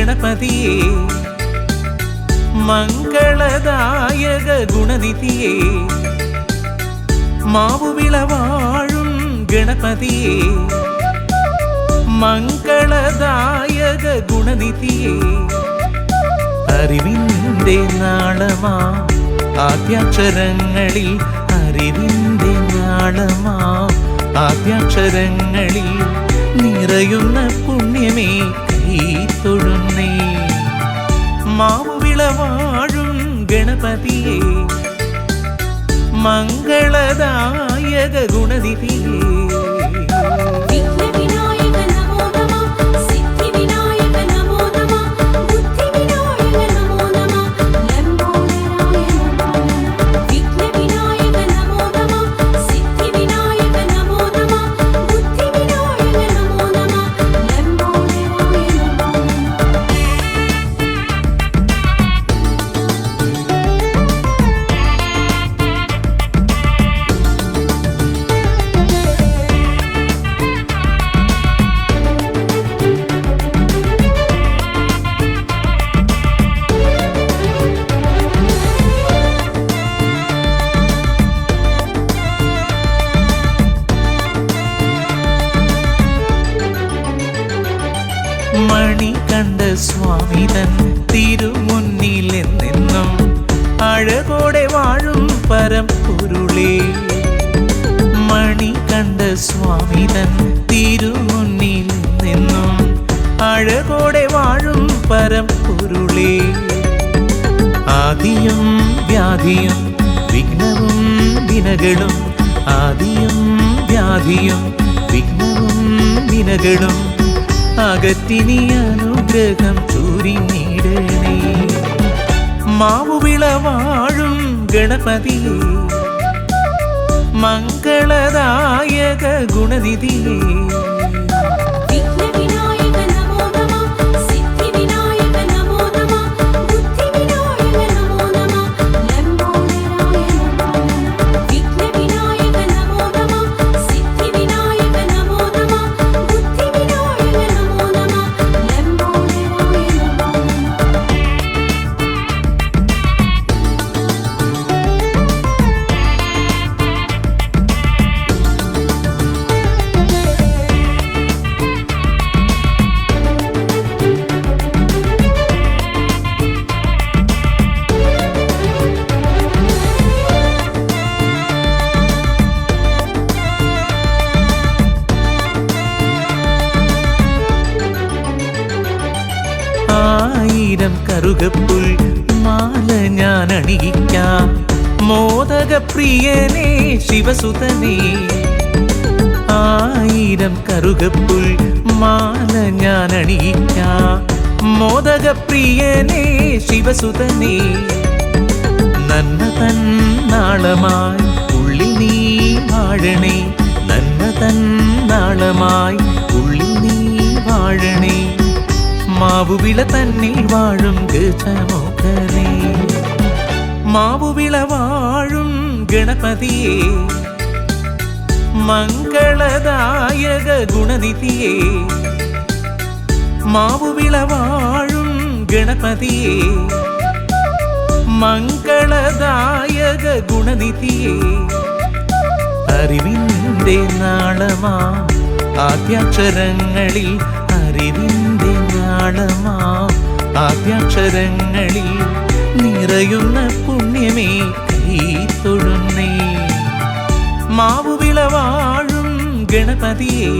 ഗണപതിയേ മംഗളദായക ഗുണനിധിയേ മാവുവിളവാഴും ഗണപതിയേ മംഗളദായക ഗുണനിധിയേ അറിവിൻ്റെ നാളമാ ആദ്യാക്ഷരങ്ങളിൽ അറിവിൻ്റെ നാളമാ ആദ്യാക്ഷരങ്ങളിൽ നിറയുന്ന പുണ്യമേ കൈ തൊഴുന്നേ മാവുവിളവാഴും ഗണപതിയേ മംഗളദായക ഗുണനിധിയേ മണികണ്ഠ സ്വാമിതൻ തിരുമുന്നിലെന്നെന്നും അഴകോടെ വാഴും പരമ്പൊരുളേ മണികണ്ഠ സ്വാമിതൻ തിരുമുന്നിലെന്നെന്നും അഴകോടെ വാഴും പരമ്പൊരുളേ ആദിയും വ്യാധിയും വിഘ്നവും വിനകളും ആദിയും വ്യാധിയും വിഘ്നവും വിനകളും അകറ്റിനി അനുഗ്രഹം ചൂരിഞ്ഞിടണേ മാവുവിളവാഴും ഗണപതിയേ മംഗളദായക ഗുണനിധിയേ ആയിരം കറുകപ്പുൽ മാല ഞാൻ അണിയിക്കാം മോദകപ്രിയനേ ശിവസുതനേ ആയിരം കറുകപ്പുൽ മാല ഞാൻ അണിയിക്കാം മോദകപ്രിയനേ ശിവസുതനേ നന്മ തന്നാളമായി ഉള്ളിൽ നീ വാഴണേ നന്മ തന്നാളമായി ഉള്ളിൽ നീ വാഴണേ മാവുവിള തന്നിൽ വാഴും ഗജമുഖനേ മാവുവിള വാഴും ഗണപതിയേ മംഗളദായക ഗുണനിധിയേ മാവുവിള വാഴും ഗണപതിയേ മംഗളദായക ഗുണനിധിയേ അറിവിൻ്റെ നാളമാ ആദ്യാക്ഷരങ്ങളിൽ അറിവിൻ്റെ നാളമാ ആദ്യാക്ഷരങ്ങളിൽ നിറയുന്ന പുണ്യമേ കൈ തൊഴുന്നേ മാവുവിളവാഴും ഗണപതിയേ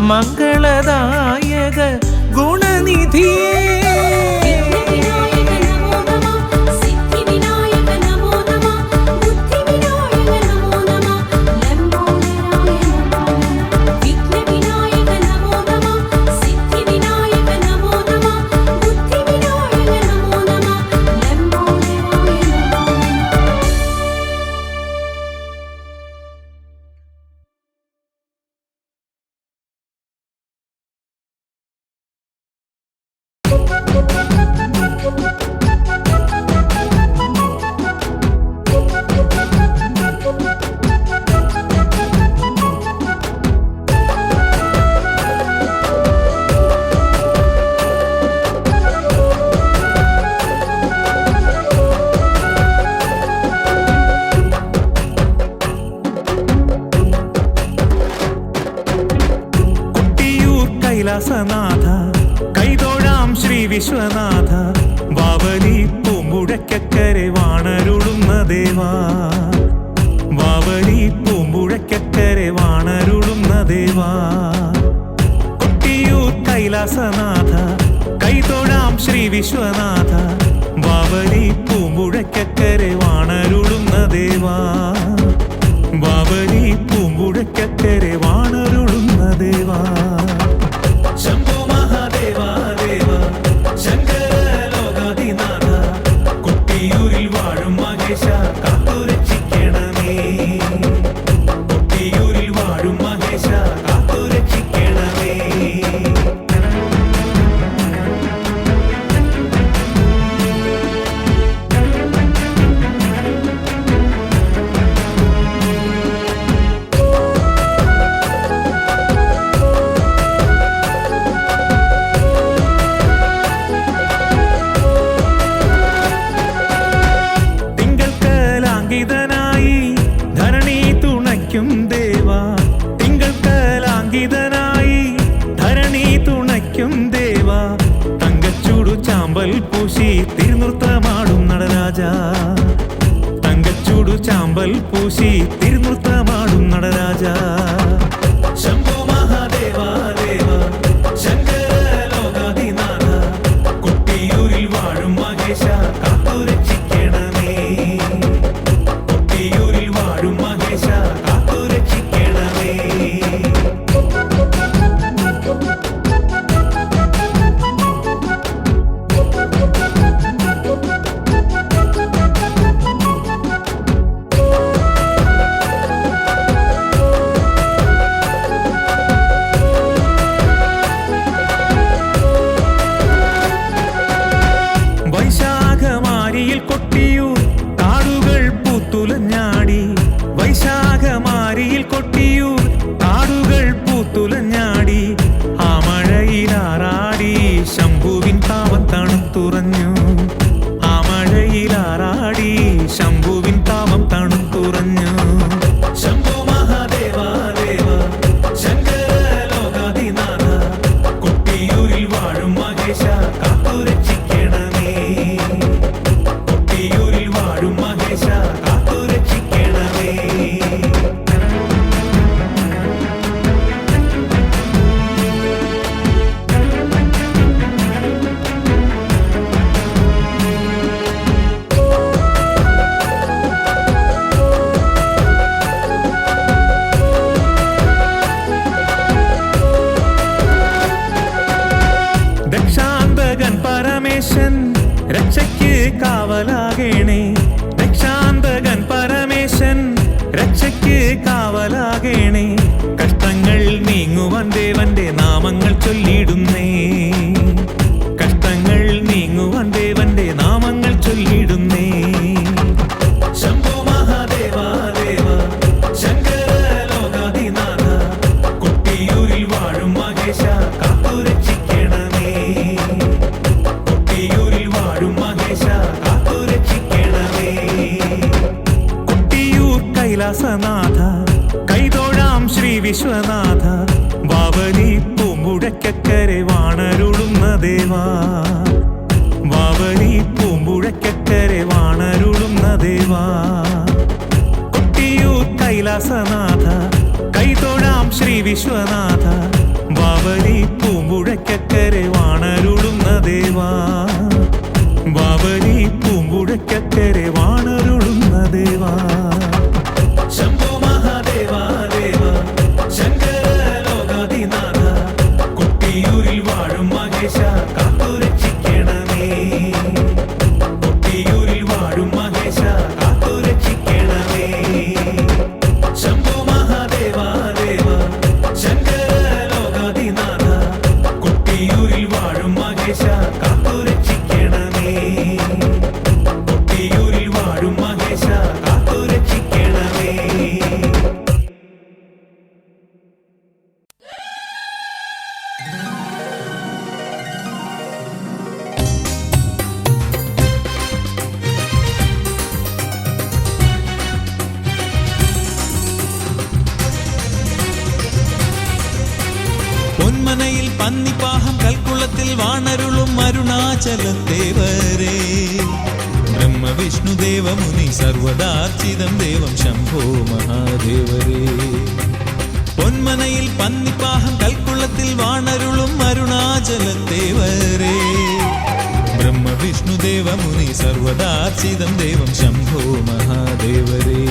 മംഗളദായക ഗുണനിധിയേ കൈലാസനാഥ കൈതൊഴാം ശ്രീ വിശ്വനാഥ വാവലി പൂമ്പുഴക്കരെ വാണരുളുന്ന ദേവാ വാവലി പൂമ്പുഴക്കരെ വാണരുളുന്ന ദേവാ കൊട്ടിയൂർ കൈലാസനാഥ കൈതൊഴാം ശ്രീ വിശ്വനാഥ വാവലി പൂമ്പുഴക്കരെ വാണരുളുന്ന ദേവാ വാവലി പൂമ്പുഴക്കരെ വാണരുളുന്ന ദേവാ ശംഭോ മഹാദേവാ ദേവ ശങ്കര ലോകാധിനാഥ കൊട്ടിയൂരിൽ വാഴും മഹേശ കാത്തുരക്ഷിക്കണമേ കൊട്ടിയൂരിൽ വാഴും മഹേശ കാത്തുരക്ഷിക്കണമേ തിരുനൃത്തമാടും നടരാജ തങ്കച്ചൂടു ചാമ്പൽ പൂശി തിരുനൃത്തമാടും നടരാജ ശംഭോ മഹാദേവാ ദേവ ശങ്കര ലോകാധിനാഥ കൊട്ടിയൂരിൽ വാഴും മഹേശ കാത്തുരക്ഷിക്കണമേ കൊട്ടിയൂരിൽ വാഴും മഹേശ കാത്തുരക്ഷിക്കണമേ വൈശാഖമാരിയിൽ കൊട്ടിയൂർ കാടുകൾ പൂത്തുലഞ്ഞാടി വൈശാഖമാരിയിൽ കൊട്ടിയൂർ കാടുകൾ പൂത്തുലഞ്ഞാടി ആ മഴയിലാറാടി ശംഭുവിൻ താപം തണുത്തുറഞ്ഞു ആ മഴയിലാറാടി ശംഭുവിൻ താപം തണുത്തുറഞ്ഞു ശംഭോ മഹാദേവാ ദേവ ശങ്കര ലോകാധിനാഥ കൊട്ടിയൂരിൽ വാഴും മഹേശ കാത്തുരക്ഷിക്കണമേ കൊട്ടിയൂരിൽ വാഴും മഹേശ കാത്തുരക്ഷിക്കണമേ ദക്ഷാന്തകൻ പരമേശൻ രക്ഷയ്ക്ക് കാവലാകേണേ ദക്ഷാന്തകൻ പരമേശൻ രക്ഷയ്ക്ക് കാവലാകേണേ കഷ്ടങ്ങൾ നീങ്ങുവാൻ ദേവന്റെ നാമങ്ങൾ ചൊല്ലിടുന്നേ കഷ്ടങ്ങൾ നീങ്ങുവാൻ ദേവന്റെ നാമങ്ങൾ ചൊല്ലിടുന്നേ ശംഭോ മഹാദേവാ ദേവ ശങ്കര ലോകാധിനാഥ കൊട്ടിയൂരിൽ വാഴും മഹേശ കാത്തുരക്ഷിക്കണമേ കൊട്ടിയൂരിൽ വാഴും മഹേശ കാത്തുരക്ഷിക്കണമേ കൊട്ടിയൂർ കൈലാസനാഥ കൈതൊഴാം ശ്രീ വിശ്വനാഥ വാവലി പൂമ്പുഴക്കരെ വാണരുളുന്ന ദേവാ വാവലി പൂമ്പുഴക്കരെ വാണരുളുന്ന ദേവാ കൊട്ടിയൂർ കൈലാസനാഥ കൈതൊഴാം ശ്രീ വിശ്വനാഥ വാവലി പൂമ്പുഴക്കരെ വാണരുളുന്ന ദേവാ വാവലി പൂമ്പുഴക്കരെ വാണരുളുന്ന ദേവാ ശംഭോ മഹാദേവാ ദേവ ശങ്കര ലോകാധിനാഥ കൊട്ടിയൂരിൽ വാഴും മഹേശ കാത്തുരക്ഷിക്കണമേ കൊട്ടിയൂരിൽ വാഴും മഹേശ കാത്തുരക്ഷിക്കണമേ ശംഭോ മഹാദേവാ ദേവ ശങ്കര ലോകാധിനാഥ കൊട്ടിയൂരിൽ വാഴും മഹേശ കാത്തുരക്ഷിക്കണമേ കൊട്ടിയൂരിൽ വാഴും മഹേശ കാത്തുരക്ഷിക്കണമേ പൊന്മനയിൽ പന്നിപ്പാ അരുണാചലത്തേവരേ ബ്രഹ്മവിഷ്ണുദേവമുനി സർവദാർച്ചിതം ദേവം ശംഭോ മഹാദേവരേ പൊന്മനയിൽ പന്നിപ്പാഹം കൽക്കുളത്തിൽ വാണരുളും അരുണാചലത്തേവരേ ബ്രഹ്മവിഷ്ണുദേവമുനി സർവദാർച്ചിതം ദേവം ശംഭോ മഹാദേവരേ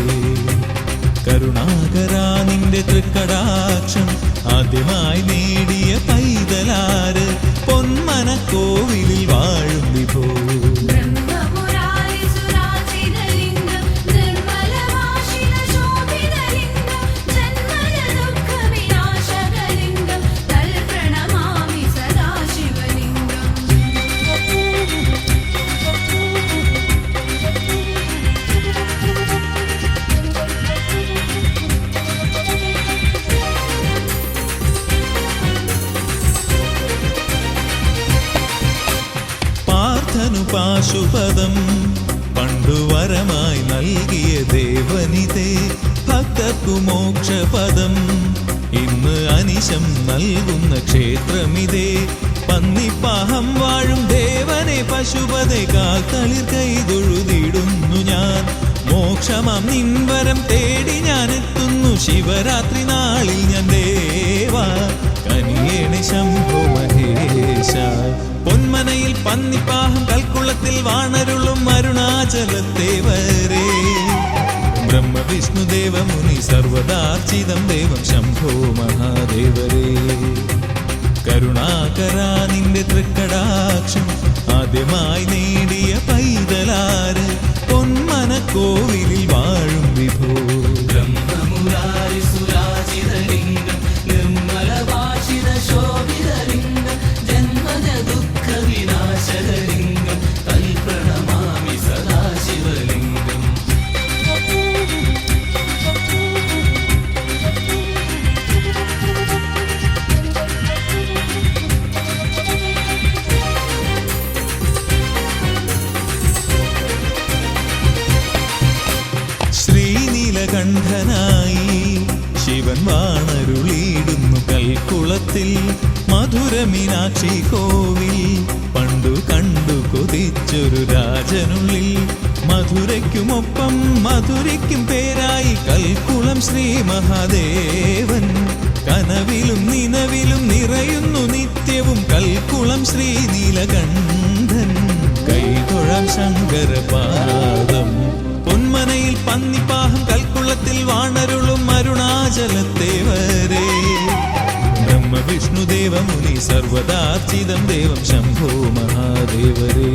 കരുണാകരാ നിന്റെ തൃക്കടാക്ഷം ആദ്യമായി നേടിയ പൈതലാര് പൊന്മന കോവിലിൽ വാഴും വിഭോ പാശുപദം പണ്ടുവരമായി നൽകിയ ദേവനിതേ ഭക്തർക്കു മോക്ഷപദം ഇന്ന് അനിശം നൽകുന്ന ക്ഷേത്രമിതേ പന്നിപ്പാഹം വാഴും ദേവനെ പശുപതേ കാൽ തളിർ കൈതൊഴുതിടുന്നു ഞാൻ മോക്ഷമാം നിൻവരം തേടി ഞാൻ എത്തുന്നു ശിവരാത്രി നാളിൽ ഞാൻ ദേവാ കനിയേണി ശംഭോ മഹേശ പൊന്മനയിൽ പന്നിപ്പാഹം കൽക്കുളത്തിൽ വാണരുളും അരുണാചലത്തേവരേ ബ്രഹ്മവിഷ്ണുദേവമുനി സർവദാർച്ചിതം ദേവം ശംഭോ മഹാദേവരേ കരുണാകരാ നിന്റെ തൃക്കടാക്ഷം ആദ്യമായി നേടിയ പൈതലാര് പൊന്മന കോവിലിൽ വാഴും വിഭോ ബ്രഹ്മമുരാരി സുരാജിതലിംഗം നിർമ്മലവാചിത ശോഭിതലിംഗം ജന്മജ ദുഃഖ വിനാശകലിംഗം തൽപ്രണമാമി സദാശിവലിംഗം ശ്രീനീലകണ്ഠനായി ശിവൻ വാണരുളിയിടുന്നു കൽക്കുളത്തിൽ മധുരമീനാക്ഷി കോവിൽ പണ്ടു കണ്ടു കൊതിച്ചൊരു രാജനുള്ളിൽ മധുരയ്ക്കുമൊപ്പം മധുരയ്ക്കും പേരായി കൽക്കുളം ശ്രീ മഹാദേവൻ കനവിലും നിലവിലും നിറയുന്നു നിത്യവും കൽക്കുളം ശ്രീ നീലകണ്ഠൻ കൈതൊഴാം ശങ്കരപാദം പൊന്മനയിൽ പന്നിപ്പാഹം കൽക്കുളത്തിൽ വാണരുളും അരുണാചലത്തേവരേ ബ്രഹ്മവിഷ്ണുദേവമുനി സർവദാർച്ചിതം ദേവം ശംഭോ മഹാദേവരേ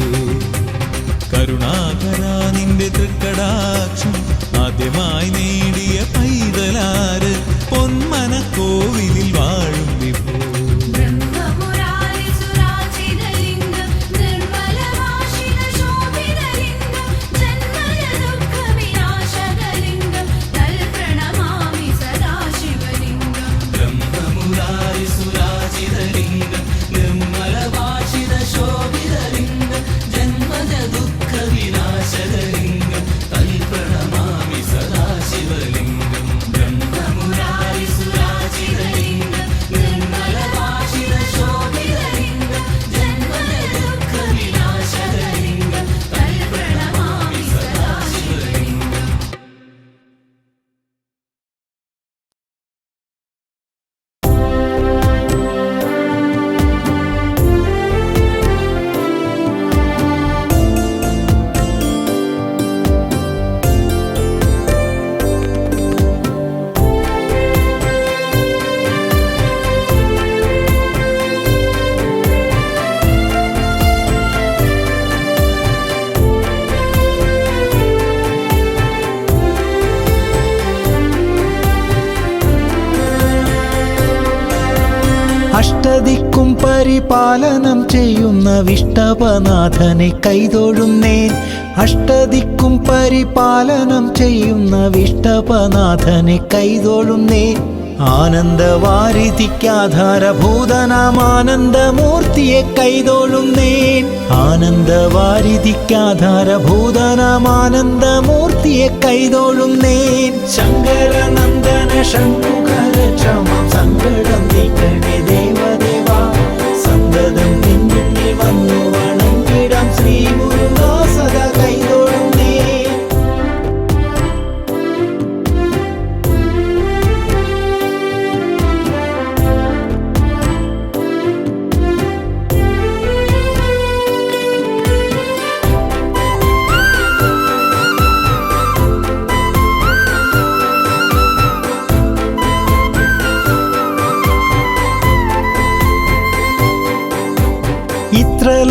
കരുണാകരാ നിന്റെ തൃക്കടാക്ഷം ആദ്യമായി നേടിയ പൈതലാര് പൊന്മന കോവിലിൽ വാഴും വിഭോ അഷ്ടദിക്കും പരിപാലനം ചെയ്യുന്ന വിഷ്ണവനാഥനെ കൈതൊഴുന്നേൻ അഷ്ടദിക്കും പരിപാലനം ചെയ്യുന്ന വിഷ്ണവനാഥനെ കൈതൊഴുന്നേൻ ആനന്ദവാരിധിക്കാധാരഭൂതനാം ആനന്ദമൂർത്തിയെ കൈതൊഴുന്നേൻ ആനന്ദവാരിധിക്കാധാരഭൂതനാം ആനന്ദമൂർത്തിയെ കൈതൊഴുന്നേൻ ശങ്കരനന്ദന ഷൺമുഖര ക്ഷമം സങ്കടം നീക്കണേ ദേവദേവാ സന്തതം നിന്നിൽ വന്നു വണങ്ങി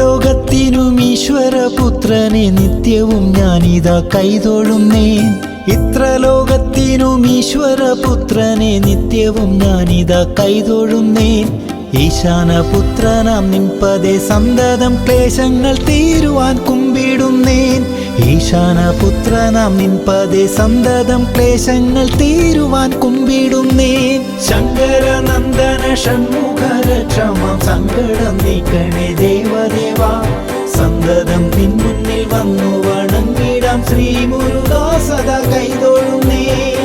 ലോകത്തിനും ഈശ്വരപുത്രനെ നിത്യവും ഞാനിതാ കൈതൊഴുന്നേൻ. ഇത്ര ലോകത്തിനും ഈശ്വരപുത്രനെ നിത്യവും ഞാനിതാ കൈതൊഴുന്നേൻ. ഈശാനപുത്രനാം നിൻപദേ സന്തതം ക്ലേശങ്ങൾ തീരുവാൻ കുമ്പിടുന്നേൻ. ഈശാനപുത്രനാം നിൻപദേ സന്തതം ക്ലേശങ്ങൾ തീരുവാൻ കുമ്പിടുന്നേൻ. ശങ്കരനന്ദന ഷൺമുഖര ക്ഷമ സങ്കടം നീക്കണേ ദേവദേവാ. സന്തതം നിൻ മുന്നിൽ വന്നു വണങ്ങിടാം ശ്രീ മുരുകാ സദാ കൈതൊഴുന്നേൻ.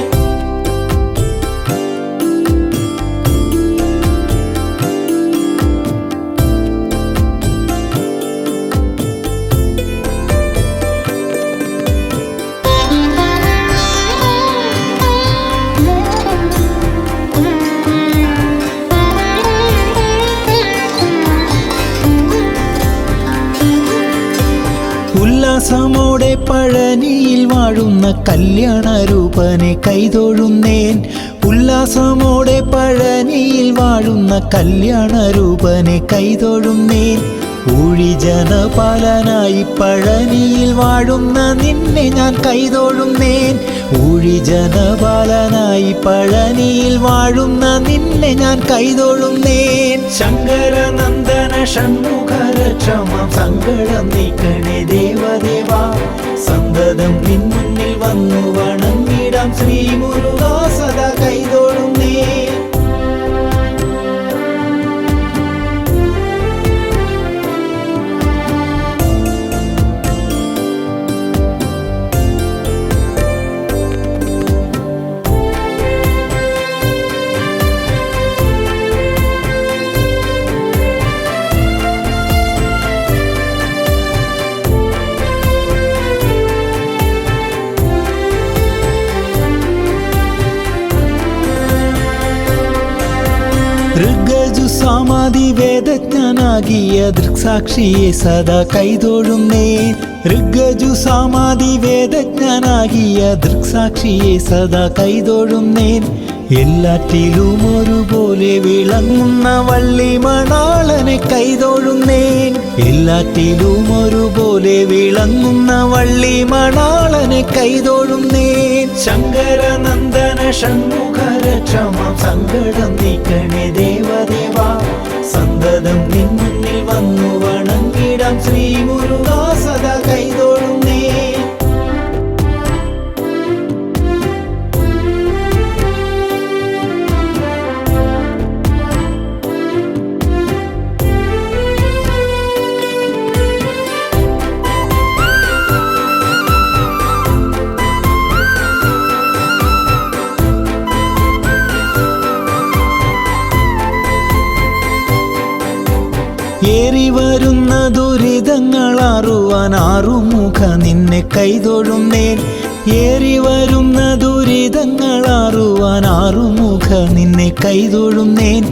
ഉല്ലാസമോടെ പഴനിയിൽ വാഴുന്ന കല്യാണരൂപനെ കൈതൊഴുന്നേൻ. ഉല്ലാസമോടെ പഴനിയിൽ വാഴുന്ന കല്യാണരൂപനെ കൈതൊഴുന്നേൻ. ഊഴിജനപാലനായി പഴനിയിൽ വാഴുന്ന നിന്നെ ഞാൻ കൈതൊഴുന്നേൻ. ഊഴിജനപാലനായി പഴനിയിൽ വാഴുന്ന നിന്നെ ഞാൻ കൈതൊഴുന്നേൻ. ശങ്കരനന്ദന ഷൺമുഖര ക്ഷമ സങ്കടം നീക്കണേ ദേവദേവാ. സന്തതം നിൻ മുന്നിൽ വന്നു വണങ്ങിടാം ശ്രീ മുരുകാ സദാ കൈതൊഴുന്നേൻ. ഋഗ്യജു സാമാധി വേദജ്ഞനാകിയ ദൃക്സാക്ഷിയെ സദാ കൈതൊഴുന്നേൻ. ഋഗ്യജു സാമാധി വേദജ്ഞനാകിയ ദൃക്സാക്ഷിയെ സദാ കൈതൊഴുന്നേൻ. എല്ലാറ്റിലും ഒരുപോലെ വിളങ്ങുന്ന വള്ളിമണാളനെ കൈതൊഴുന്നേൻ. എല്ലാറ്റിലും ഒരുപോലെ വിളങ്ങുന്ന വള്ളിമണാളനെ കൈതൊഴുന്നേൻ. ശങ്കരനന്ദന ഷൺമുഖര ക്ഷമ സങ്കടം നീക്കണേ ദേവദേവാ. സന്തതം നിൻ മുന്നിൽ വന്നു വണങ്ങിടാം ശ്രീ മുരുകാ സദാ കൈതൊഴുന്നേൻ. ഏറി വരുന്ന ദുരിതങ്ങളാറുവാൻ ആറുമുഖ നിന്നെ കൈതൊഴുന്നേൻ. ഏറി വരുന്ന ദുരിതങ്ങളാറുവാൻ ആറുമുഖ നിന്നെ കൈതൊഴുന്നേൻ.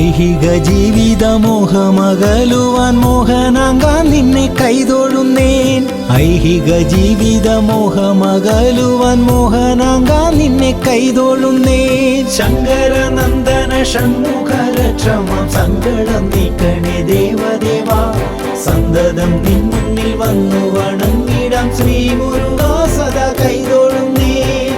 ഐഹിക ജീവിത മോഹമകലുവാൻ മോഹനാങ്കാൻ നിന്നെ കൈതൊഴുന്നേൻ. ഐഹിക ജീവിത മോഹമകലുവാൻ മോഹനാങ്കാൻ നിന്നെ കൈതൊഴുന്നേൻ. ശങ്കരനന്ദന ഷൺമുഖര ക്ഷമ സങ്കടം നീക്കണേ ദേവദേവാ. സന്തതം നിൻ മുന്നിൽ വന്നു വണങ്ങിടാം ശ്രീ മുരുകാ സദാ കൈതൊഴുന്നേൻ.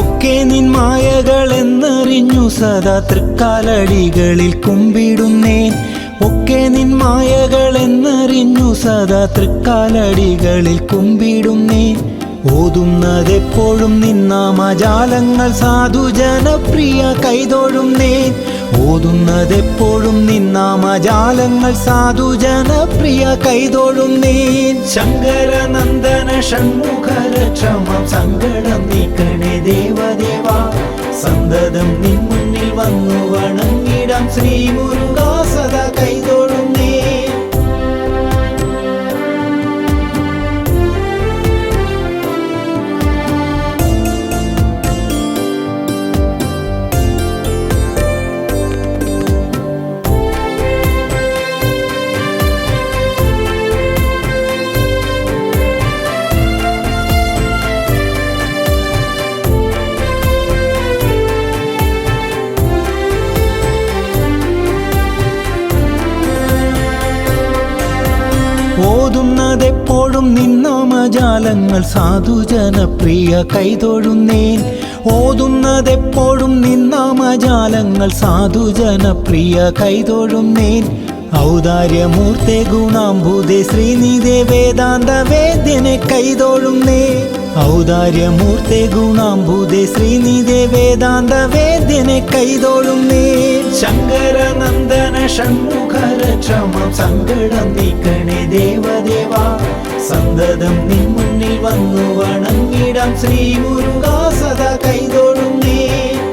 ഒക്കെ നിൻ മായകളെന്നറിഞ്ഞു സദാ തൃക്കാലടികളിൽ കുമ്പിടുന്നേൻ. ഒക്കെ നിൻ മായകളെന്നറിഞ്ഞു സദാ തൃക്കാലടികളിൽ കുമ്പിടുന്നേൻ. ഓതുന്നതെപ്പോഴും നിന്നാമജാലങ്ങൾ സാധുജനപ്രിയ കൈതൊഴുന്നേൻ. ഓതുന്നതെപ്പോഴും നിന്നാമജാലങ്ങൾ സാധുജനപ്രിയ കൈതൊഴുന്നേൻ. ശങ്കരനന്ദന ഷൺമുഖര ക്ഷമ സങ്കടം നീക്കണേ ദേവദേവാ. സന്തതം നിൻ മുന്നിൽ വന്നു വണങ്ങിടാം ശ്രീ മുരുകാ സദാ കൈതൊഴുന്നേൻ. ഓതുന്നതെപ്പോഴും നിന്നാമജാലങ്ങൾ സാധുജനപ്രിയ കൈതൊഴുന്നേൻ ഓതുന്നതെപ്പോഴും നിന്നാമജാലങ്ങൾ സാധുജനപ്രിയ കൈതൊഴുന്നേൻ ഔദാര്യമൂർത്തെ ഗുണാംബുദേ ശ്രീനിധേ വേദാന്ത വേദ്യനെ കൈതൊഴുന്നേ ഔദാര്യമൂർത്തെ ഗുണാംബുദേ ശ്രീനിധേ വേദാന്ത വേദ്യനെ കൈതൊഴുന്നേ ശങ്കരനന്ദന ഷൺമുഖര ക്ഷമം സങ്കടം നീക്കണേ ദേവദേവാ സന്തതം നിൻ മുന്നിൽ വന്നു വണങ്ങിടാം ശ്രീ മുരുകാ സദാ കൈതൊഴുന്നേ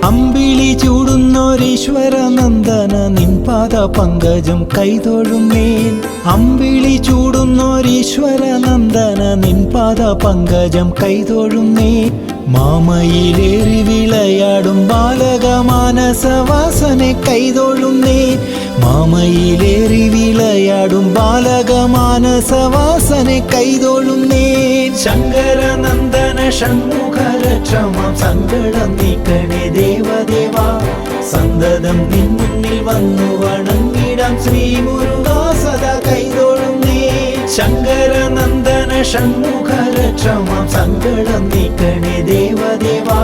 അമ്പിളി ചൂടുന്നോരീശ്വരനന്ദന നിൻ പാദ പങ്കജം കൈതൊഴുന്നേൻ അമ്പിളി ചൂടുന്നോരീശ്വരനന്ദന നിൻ പാദ പങ്കജം കൈതൊഴുന്നേൻ മാമയിലേറി വിളയാടും ബാലക മാനസവാസനെ കൈതൊഴുന്നേൻ മാമയിലേറി വിളയാടും ബാലക മാനസവാസനെ കൈതൊഴുന്നേൻ ശങ്കരനന്ദന ഷൺമുഖര ക്ഷമം സങ്കടം നീക്കണേ ദേവദേവാ സന്തതം നിൻ മുന്നിൽ വന്നു വണങ്ങിടാം ശ്രീ മുരുകാ സദാ കൈതൊഴുന്നേ ശങ്കരനന്ദന ഷൺമുഖര ക്ഷമം സങ്കടം നീക്കണേ ദേവദേവാ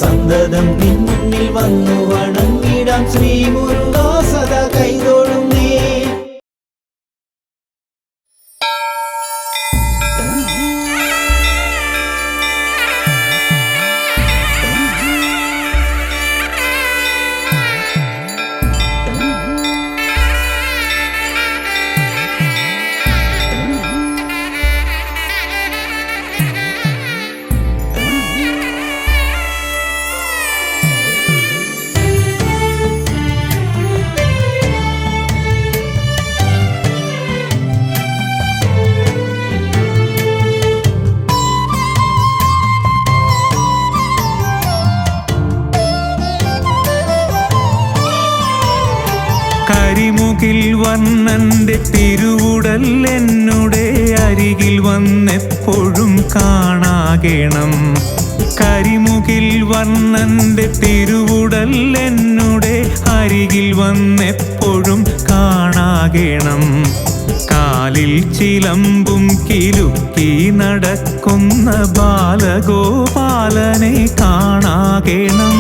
സന്തതം നിൻ മുന്നിൽ വന്നു വണങ്ങിടാം ശ്രീ മുരുകാ സദാ കൈതൊഴുന്നേ കരിമുകിൽ വർണ്ണന്റെ തിരുവുടൽ എന്നുടെ അരികിൽ വന്നെപ്പോഴും കാണാകണം കരിമുകിൽ വർണ്ണന്റെ തിരുവുടൽ എന്നുടെ അരികിൽ വന്നെപ്പോഴും കാണാകണം കാലിൽ ചിലമ്പും കിലുക്കി നടക്കുന്ന ബാലഗോപാലനെ കാണാകണം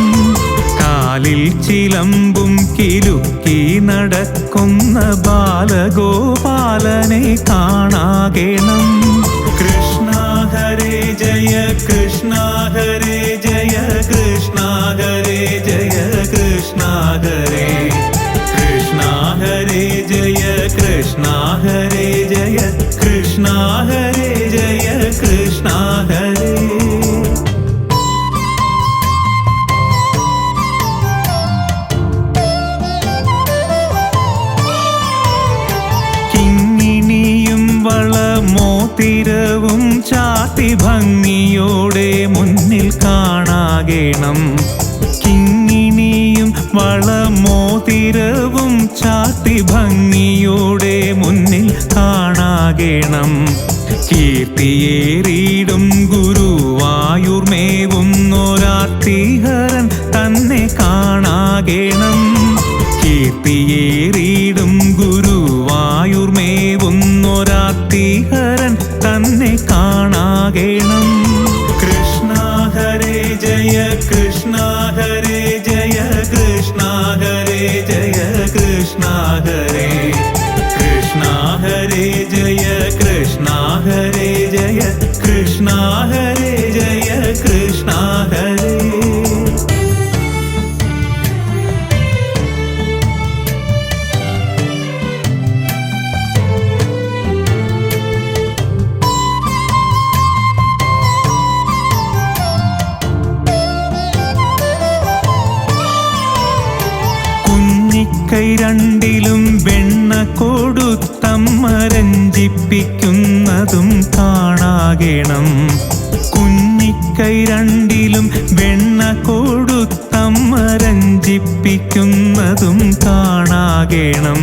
കാലിൽ ചിലമ്പും കിലുക്കി നടക്കുന്ന ബാലഗോപാലനെ കാണാകണം കൃഷ്ണ ഹരേ ജയ കൃഷ്ണ ഹരേ ജയ കൃഷ്ണ ഹരേ ജയ കൃഷ്ണ ഹരേ കൃഷ്ണ ഹരേ ജയ കൃഷ്ണ ഹരേ ജയ കൃഷ്ണ ഹരേ ജയ കൃഷ്ണ ഹരേ മോതിരവും ചാത്തി ഭംഗിയോടെ മുന്നിൽ കാണാകണം കിങ്ങിണിയും വളമോതിരവും ചാത്തി ഭംഗിയോടെ മുന്നിൽ കാണാകണം കീർത്തിയേറിയിടും ഗുരുവായൂർമേവുന്നൊരാർത്തിഹരൻ തന്നെ കാണാകണം കീർത്തിയേറിയിടും ഗുരുവായൂർമേവുന്നൊരാർത്തിഹരൻ തന്നെ കാണാകണം കൃഷ്ണ ഹരേ ജയ കൃഷ്ണ ഹരേ ജയ കൃഷ്ണ ഹരേ ജയ കൃഷ്ണ ഹരേ കൃഷ്ണ ഹരേ ജയ കൃഷ്ണ ഹരേ ജയ കൃഷ്ണ ഹരേ ജയ കൃഷ്ണ ഹരേ കൈ രണ്ടിലും വെണ്ണ കൊടുത്തമ്മ രഞ്ജിപ്പിക്കുന്നതും കാണാകണം കുഞ്ഞിക്കൈ രണ്ടിലും വെണ്ണ കൊടുത്തമ്മ രഞ്ജിപ്പിക്കുന്നതും കാണാകണം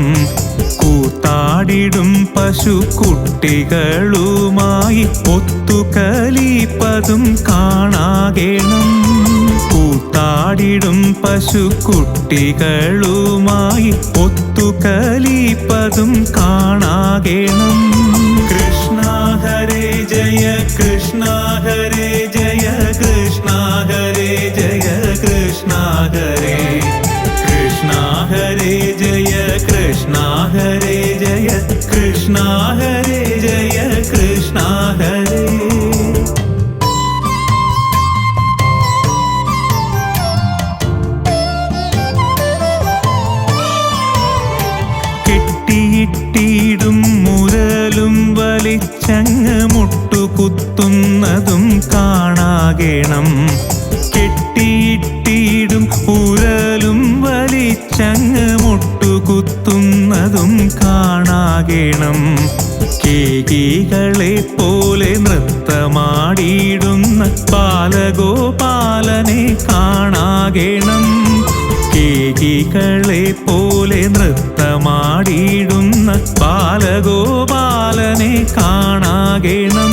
കൂത്താടിടും പശുക്കുട്ടികളുമായി ഒത്തുകലിപ്പതും കാണാകണം കൂത്താടിടും പശുക്കുട്ടികളുമായി ഒത്തുകലിപ്പതും കാണാകണം കൃഷ്ണ കൃഷ്ണ ഹരേ ജയ കൃഷ്ണ ഹരേ ജയ കൃഷ്ണ ഹരേ ജയ കൃഷ്ണ ഹരേ കൃഷ്ണ ഹരേ ജയ കൃഷ്ണ ഹരേ ജയ കൃഷ്ണ ഹരേ ജയ കൃഷ്ണ ഹരേ. കെട്ടിയിട്ടിടും മുരലും വലിച്ചങ്ങ് മുട്ടുകുത്തുന്നതും കാണാകേണം. കെട്ടിയിട്ടിടും ഉരലും വലിച്ചങ്ങ് മുട്ടുകുത്തുന്നതും കാണാകേണം. കേകികളെ പോലെ നൃത്തമാടിയിടുന്ന ബാലഗോപാലനെ കാണാകേണം. കേകികളെ പോലെ നൃത്തമാടിയിടുന്ന ബാലഗോപാലനെ കാണാകേണം.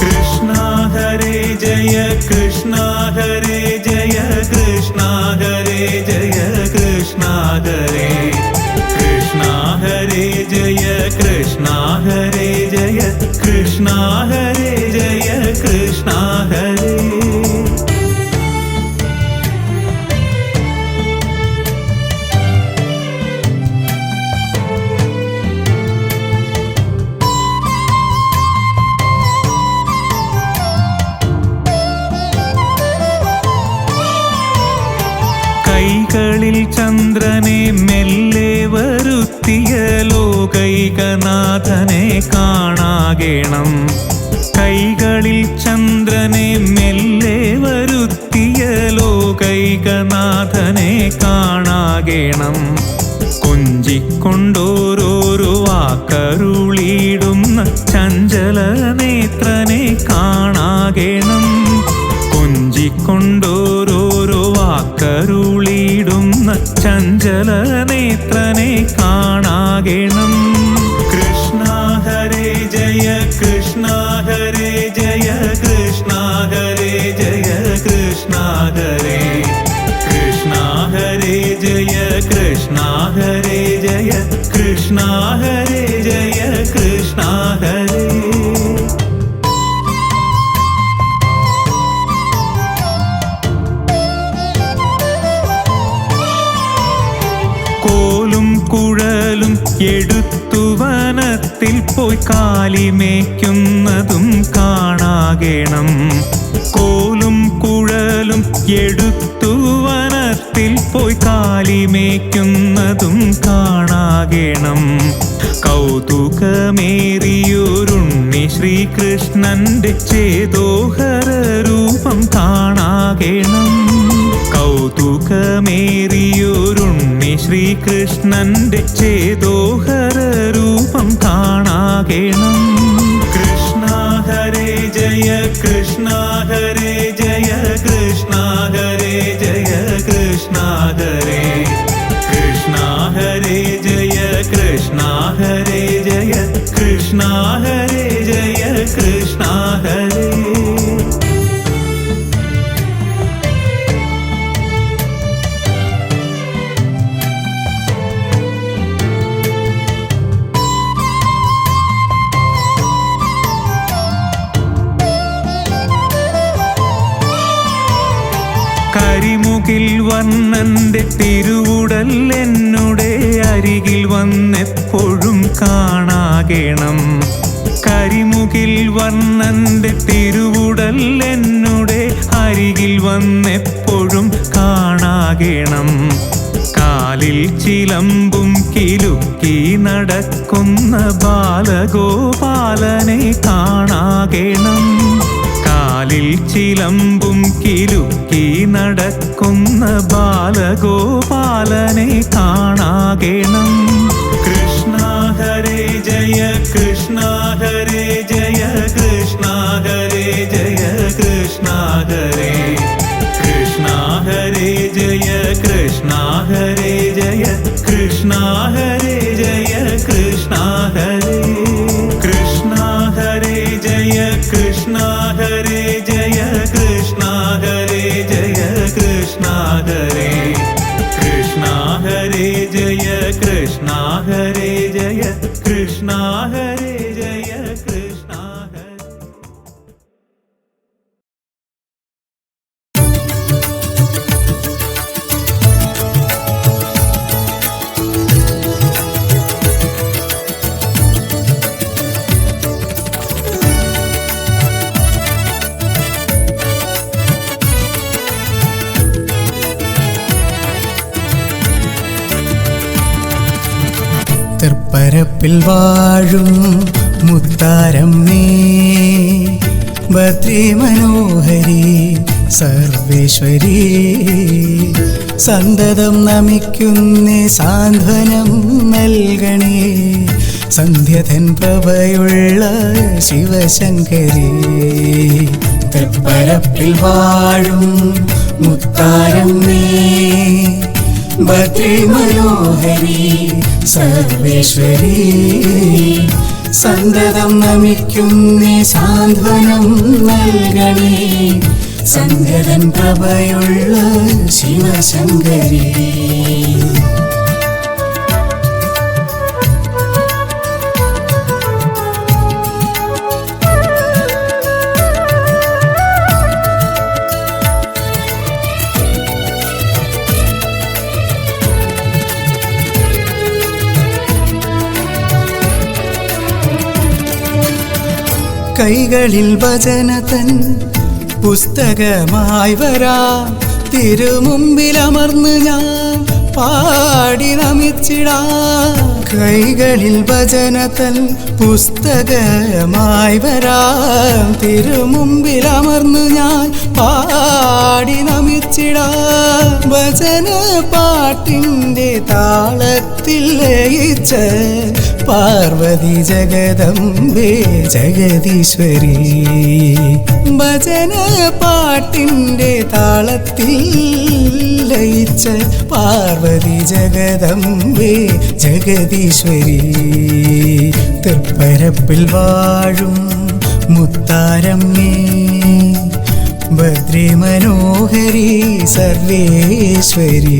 കൃഷ്ണ ഹരേ ജയ കൃഷ്ണ ഹരേ ജയ കൃഷ്ണ ഹരേ ജയ കൃഷ്ണ ഹരേ കൃഷ്ണ ഹരേ ജയ കൃഷ്ണ ഹരേ ജയ കൃഷ്ണ ഹരേ ജയ കൃഷ്ണ ഹരേ. കൈകളിൽ ചന്ദ്രനെ മെല്ലെ വരുത്തിയ ലോകൈകനാഥനെ കാണാകേണം. കൈകളിൽ ചന്ദ്രനെ മെല്ലെ വരുത്തിയ ലോകൈകനാഥനെ കാണാകേണം. കൊഞ്ചിക്കൊണ്ടോരോരോ വാക്കരുളിയിടുന്ന ചഞ്ചല നേത്രനെ കാണാകേണം. കൊഞ്ചിക്കൊണ്ടോരോരോ വാക്കരുളിയിടുന്ന ചഞ്ചല നേത്രനെ കാണാകേണം. കൃഷ്ണ ഹരേ ജയ കൃഷ്ണ ഹരേ ജയ കൃഷ്ണ ഹരേ ജയ കൃഷ്ണ ഹരേ കൃഷ്ണ ഹരേ ജയ കൃഷ്ണ ഹരേ ജയ കൃഷ്ണ ഹരേ ജയ കൃഷ്ണ ഹരേ. കോലും കുഴലും എടുത്തു വനത്തിൽ പോയി കാലിമേക്കുന്നതും കാണാകേണം. കോലും കുഴലും എടുത്തു വനത്തിൽ പോയി കാലിമേക്കുന്നതും കാണാകേണം. കൗതുകമേറിയൊരുണ്ണി ശ്രീകൃഷ്ണന്റെ ചേതോഹര രൂപം കാണാകേണം. കൗതുകമേറിയൊരുണ്ണി ശ്രീകൃഷ്ണന്റെ ചേതോഹര രൂപം കാണാകേണം. കൃഷ്ണ ഹരേ ജയ കൃഷ്ണ ഹരേ ജയ കൃഷ്ണ ഹരേ ജയ കൃഷ്ണ ഹരേ കൃഷ്ണ ഹരേ ജയ കൃഷ്ണ ഹരേ ജയ കൃഷ്ണ ഹരേ ജയ കൃഷ്ണ ഹരേ. കരിമുകിൽ വർണ്ണന്റെ തിരുവുടൽ എന്നുടെ അരികിൽ വന്നെപ്പോഴും കാണാകേണം. കരിമുകിൽ വർണ്ണന്റെ തിരുവുടൽ എന്നുടെ അരികിൽ വന്നെപ്പോഴും കാണാകേണം. കാലിൽ ചിലമ്പും കിലുക്കി നടക്കുന്ന ബാലഗോപാലനെ കാണാകേണം. കാലിൽ ചിലമ്പും കിലുക്കി നടക്കുന്ന ബാലഗോപാലനെ കാണാകേണം. കൃഷ്ണ ഹരേ ജയ കൃഷ്ണ ഹരേ ജയ കൃഷ്ണ ഹരേ ജയ കൃഷ്ണ ഹരേ കൃഷ്ണ ഹരേ ജയ കൃഷ്ണ ഹരേ ജയ കൃഷ്ണ ഹരേ ജയ കൃഷ്ണ ഹരേ കൃഷ്ണ ഹരേ ജയ കൃഷ്ണ ഹരേ ജയ കൃഷ്ണ ഹരേ ജയ കൃഷ്ണ ഹരേ കൃഷ്ണ ഹരേ ജയ കൃഷ്ണ ഹരേ ജയ കൃഷ്ണ ഹരേ ജയ കൃഷ്ണ തൃപ്പരപ്പിൽ വാഴും മുത്താരമ്മേ ഭദ്രേ മനോഹരി സർവേശ്വരി സന്തതം നമിക്കുന്നേ സാന്ത്വനം നൽകണേ സന്ധ്യധൻ പ്രഭയുള്ള ശിവശങ്കരി തൃപ്പരപ്പിൽ വാഴും മുത്താരമ്മേ ഭദ്രേ മനോഹരി സർവേശ്വരി സന്തതം നമിക്കുന്നേ സാന്ത്വനം നൽകണേ സന്ധ്യധൻ പ്രഭയുള്ള ശിവശങ്കരി കൈകളിൽ ഭജനതൻ പുസ്തകമായി വരാം തിരുമുമ്പിലമർന്ന് ഞാൻ പാടി നമിച്ചിടാം കൈകളിൽ ഭജനതൻ പുസ്തകമായി വരാം തിരുമുമ്പിലമർന്ന് ഞാൻ പാടി നമിച്ചിടാം ഭജന പാട്ടിൻ്റെ താളത്തിൽ ലയിച്ച പാർവതി ജഗദംബേ ജഗദീശ്വരി ഭജന പാട്ടിൻ്റെ താളത്തിൽ ലയിച്ച പാർവതി ജഗദംബേ ജഗദീശ്വരി തൃപ്പരപ്പിൽ വാഴും മുത്താരമ്മേ ഭദ്രേ മനോഹരി സർവേശ്വരി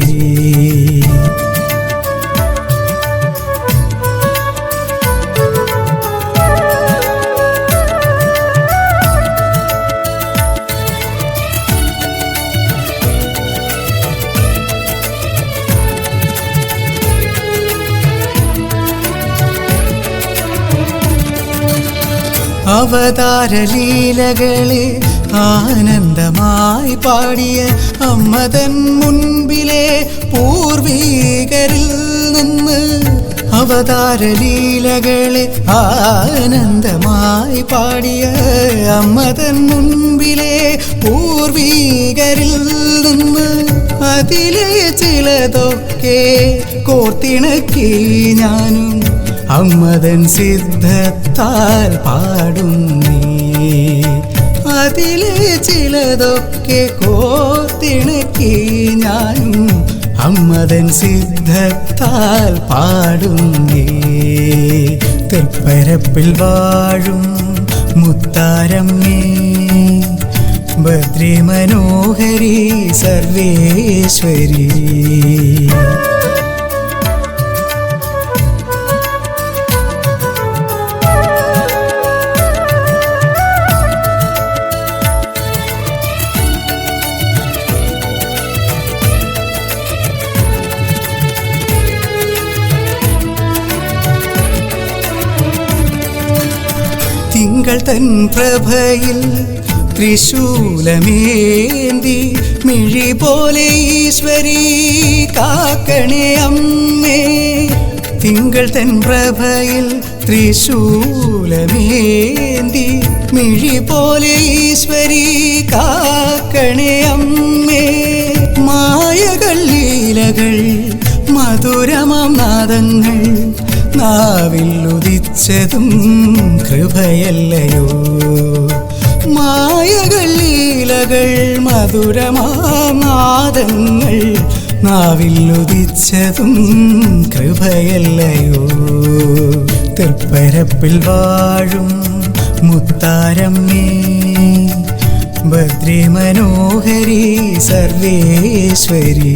അവതാരലീലകളെ ആനന്ദമായി പാടിയ അമ്മതൻ മുൻപിലെ പൂർവീകരിൽ നിന്ന് അവതാരലീലകളെ ആനന്ദമായി പാടിയ അമ്മതൻ മുൻപിലെ പൂർവീകരിൽ നിന്ന് അതിലെ ചിലതൊക്കെ കോർത്തിണക്കി ഞാനും അമ്മതൻ സിദ്ധത്താൽ പാടുന്നേ അതിലെ ചിലതൊക്കെ കോർത്തിണക്കി ഞാനും അമ്മതൻ സിദ്ധത്താൽ പാടുന്നേ തൃപ്പരപ്പിൽ വാഴും മുത്താരമ്മേ ഭദ്രേ മനോഹരി സർവേശ്വരി തിങ്കൾ തൻ പ്രഭയിൽ ത്രിശൂലമേന്തി മിഴി പോലെ ഈശ്വരി കാക്കണേ അമ്മേ തിങ്കൾ തൻ പ്രഭയിൽ ത്രിശൂലമേന്തി മിഴി പോലെ ഈശ്വരി കാക്കണേ അമ്മേ മായകൾ ലീലകൾ മധുരമാം നാദങ്ങൾ നാവിൽ ഉദിച്ചതും കൃപയല്ലയോ മായകൾ ലീലകൾ മധുരമാം നാദങ്ങൾ നാവിൽ ഉദിച്ചതും കൃപയല്ലയോ തൃപ്പരപ്പിൽ വാഴും മുത്താരമ്മേ ഭദ്രേ മനോഹരി സർവേശ്വരി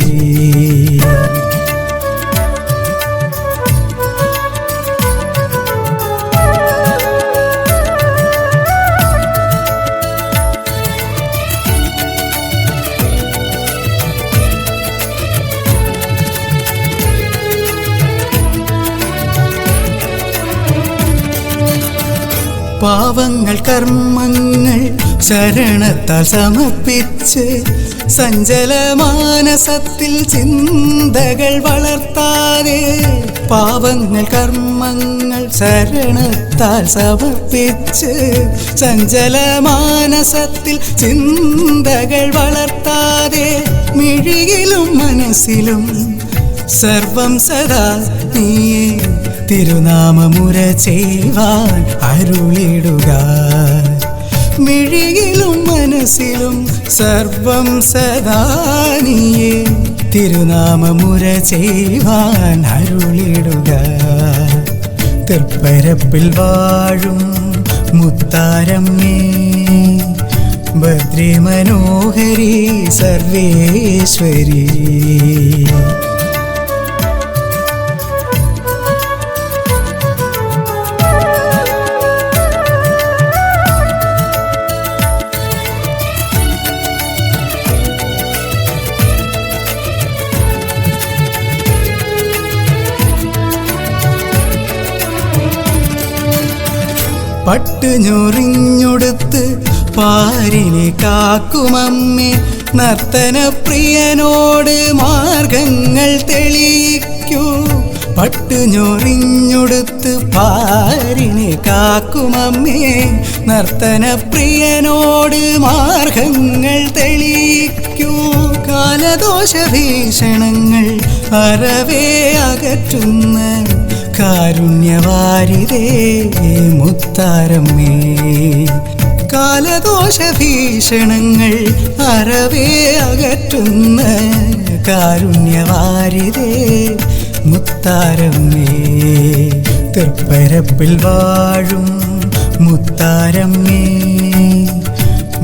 പാവങ്ങൾ കർമ്മങ്ങൾ ശരണത്താൽ സമർപ്പിച്ച് സഞ്ചലമാനസത്തിൽ ചിന്തകൾ വളർത്താതെ പാപങ്ങൾ കർമ്മങ്ങൾ ശരണത്താൽ സമർപ്പിച്ച് സഞ്ചലമാനസത്തിൽ ചിന്തകൾ വളർത്താതെ മിഴിയിലും മനസ്സിലും സർവം സദാ നീയേ തിരുനാമമുര ചെയ്യുവാൻ അരുളിടുക. മിഴിയിലും മനസ്സിലും സർവം സദാ നീയേ തിരുനാമമുര ചെയ്യുവാൻ അരുളിടുക. തൃപ്പരപ്പിൽ വാഴും മുത്താരമ്മേ ഭദ്രേ മനോഹരി സർവേശ്വരി. പട്ടുഞൊറിഞ്ഞൊടുത്ത് പാരിനെ കാക്കുമമ്മേ നർത്തനപ്രിയനോട് മാർഗങ്ങൾ തെളിയിക്കൂ. പട്ടുഞൊറിഞ്ഞൊടുത്ത് പാരിനെ കാക്കുമമ്മേ നർത്തനപ്രിയനോട് മാർഗങ്ങൾ തെളിയിക്കൂ. കാലദോഷ ഭീഷണങ്ങൾ അറവേ അകറ്റുന്ന കാരുണ്യവാരിതേ മുത്താരമ്മേ. കാലദോഷ ഭീഷണങ്ങൾ അറവേ അകറ്റുന്ന കാരുണ്യവാരിതേ മുത്താരമ്മേ. തൃപ്പരപ്പിൽ വാഴും മുത്താരമ്മേ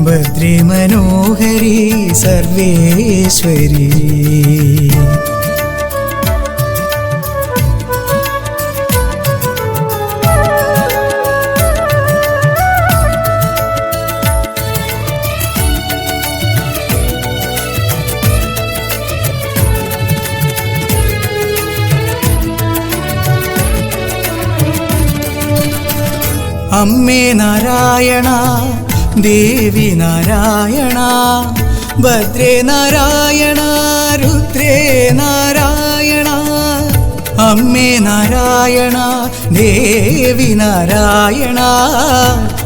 ഭദ്രേ മനോഹരി സർവേശ്വരി. അമ്മേ നാരായണ ദേവി നാരായണ ഭദ്രേ നാരായണ രുദ്രേ നാരായണ. അമ്മേ നാരായണ ദേവി നാരായണ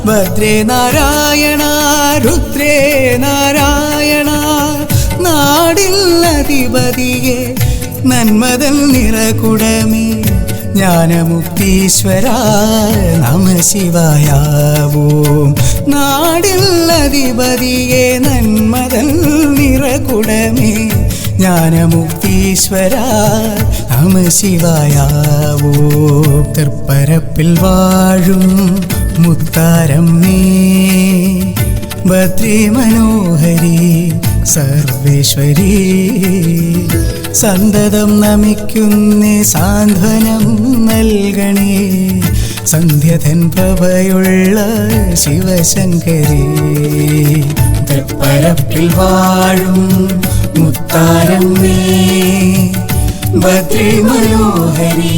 ഭദ്രേ നാരായണ രുദ്രേ നാരായണ. നാടിൽ അധിപതിയെ നന്മതൽ നിറകുടമേ ജ്ഞാനമുക്തീശ്വര നമ ശിവായ ഓം. നാടിൽ അധിപതിയെ നന്മതൽ നിറകുടമേ ജ്ഞാനമുക്തീശ്വര നമ ശിവായ ഓം. തൃപ്പരപ്പിൽ വാഴും മുത്താരമ്മേ ഭദ്രേ മനോഹരി സർവേശ്വരി. സന്തതം നമിക്കുന്നേ സാന്ത്വനം നൽകണേ സന്ധ്യധൻ പ്രഭയുള്ള ശിവശങ്കരി. തൃപ്പരപ്പിൽ വാഴും മുത്താരമ്മേ ഭദ്രേ മനോഹരി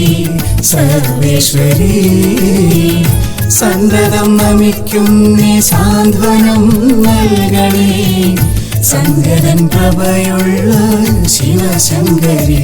സർവേശ്വരി. സന്തതം നമിക്കുന്നേ സാന്ത്വനം നൽകണേ സന്ധ്യധൻ പ്രഭയുള്ള ശിവശങ്കരി.